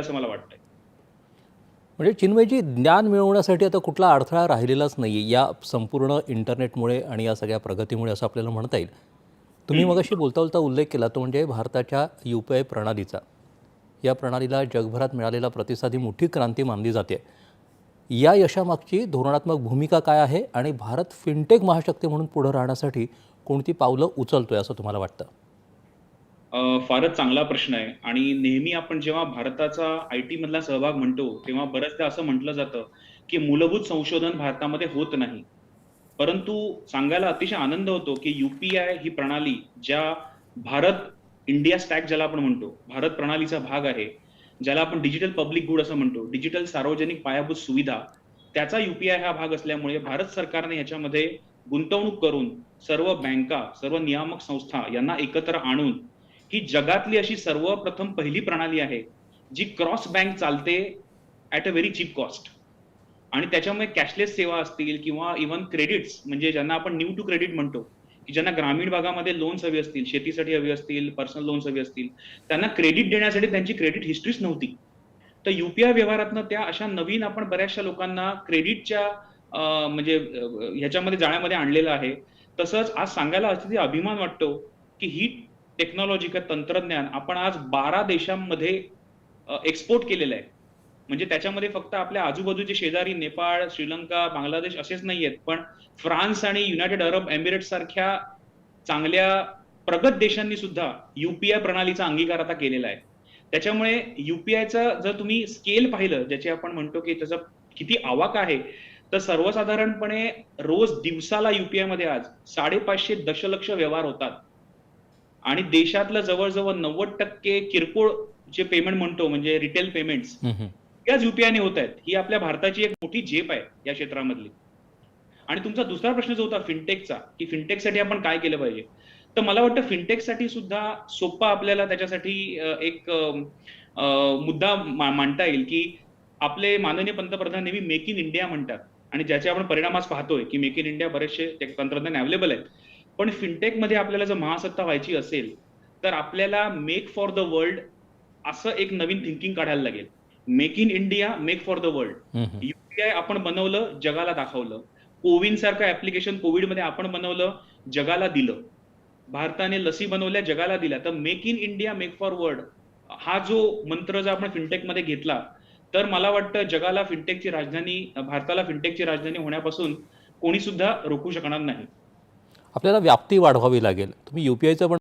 असं मला वाटतंय. म्हणजे चिन्मयजी, ज्ञान मिळवण्यासाठी आता कुठला अडथळा राहिलेलाच नाही आहे या संपूर्ण इंटरनेटमुळे आणि या सगळ्या प्रगतीमुळे, असं आपल्याला म्हणता येईल. तुम्ही हं. मगाशी बोलता बोलता उल्लेख केला तो म्हणजे भारताच्या UPI प्रणालीचा. या प्रणालीला जगभरात मिळालेला प्रतिसाद ही मोठी क्रांती मानली जाते. या यशामागची धोरणात्मक भूमिका काय आहे आणि भारत फिनटेक महाशक्ती म्हणून पुढे राहण्यासाठी कोणती पावलं उचलतोय असं तुम्हाला वाटतं? फारच चांगला प्रश्न आहे आणि नेहमी आपण जेव्हा भारताचा आय-टी मधला सहभाग म्हणतो, तेव्हा बऱ्याचदा असं म्हटलं जातं, की मूलभूत संशोधन भारतामध्ये होत नाही. परंतु सांगायला अतिशय आनंद होतो, की यू-पी-आय ही प्रणाली ज्या भारत इंडिया स्टॅक ज्याला आपण म्हणतो, भारत प्रणालीचा भाग आहे. ज्याला आपण डिजिटल पब्लिक गुड असं म्हणतो, डिजिटल सार्वजनिक पायाभूत सुविधा, त्याचा यू हा भाग असल्यामुळे भारत सरकारने ह्याच्यामध्ये गुंतवणूक करून सर्व बँका, सर्व नियामक संस्था यांना एकत्र आणून ही जगातली अशी सर्वप्रथम पहिली प्रणाली आहे, जी क्रॉस बँक चालते at a very cheap cost. आणि त्याच्यामुळे कॅशलेस सेवा असतील किंवा इव्हन क्रेडिट्स म्हणजे ज्यांना आपण न्यू टू क्रेडिट म्हणतो, की ज्यांना ग्रामीण भागामध्ये लोन्स हवे असतील, शेतीसाठी हवी असतील, पर्सनल लोन्स हवे असतील, त्यांना क्रेडिट देण्यासाठी त्यांची क्रेडिट हिस्ट्रीच नव्हती. तर व्यवहारातनं त्या अशा नवीन आपण बऱ्याचशा लोकांना क्रेडिटच्या म्हणजे ह्याच्यामध्ये जाळ्यामध्ये आणलेलं आहे. तसंच आज सांगायला अतिशय अभिमान वाटतो, की ही टेक्नॉलॉजी किंवा तंत्रज्ञान आपण आज 12 देशांमध्ये एक्सपोर्ट केलेलं आहे. म्हणजे त्याच्यामध्ये फक्त आपल्या आजूबाजूचे शेजारी नेपाळ, श्रीलंका, बांगलादेश असेच नाहीयेत. पण फ्रान्स आणि युनायटेड अरब एमिरेट्स सारख्या चांगल्या प्रगत देशांनी सुद्धा प्रणालीचा अंगीकार आता केलेला आहे. त्याच्यामुळे जर तुम्ही स्केल पाहिलं, ज्याचे आपण म्हणतो की त्याचा किती आवाका आहे, तर सर्वसाधारणपणे रोज दिवसाला मध्ये आज 550 दशलक्ष व्यवहार होतात. आणि देशातलं जवळ-जवळ 90% किरकोळ जे पेमेंट म्हणतो म्हणजे रिटेल पेमेंट्स, त्याच यू-पी-आयने होत आहेत. ही आपल्या भारताची एक मोठी झेप आहे या क्षेत्रामधली. आणि तुमचा दुसरा प्रश्न जो होता फिनटेकचा, की फिनटेकसाठी आपण काय केलं पाहिजे? तर मला वाटतं फिनटेकसाठी सुद्धा सोप्पा आपल्याला त्याच्यासाठी एक मुद्दा मांडता येईल, की आपले माननीय पंतप्रधान नेहमी मेक इन इंडिया म्हणतात आणि ज्याचे आपण परिणाम आज पाहतोय, की मेक इन इंडिया बरेचसे तंत्रज्ञान अवेलेबल आहेत. पण फिनटेकमध्ये आपल्याला जर महासत्ता व्हायची असेल, तर आपल्याला मेक फॉर द वर्ल्ड असं एक नवीन थिंकिंग काढायला लागेल. Make in India, make for the world. You आपण बनवलं, जगाला दाखवलं. कोविन सारखं ॲप्लिकेशन कोविडमध्ये आपण बनवलं, जगाला दिलं. भारताने लसी बनवल्या, जगाला दिल्या. तर make in India, make for world हा जो मंत्र जर आपण फिनटेकमध्ये घेतला, तर मला वाटतं जगाला फिनटेकची राजधानी भारताला फिनटेकची राजधानी होण्यापासून कोणी सुद्धा रोखू शकणार नाही. आपल्याला व्याप्ती वाढवावी लागेल. तुम्ही UPIचं पण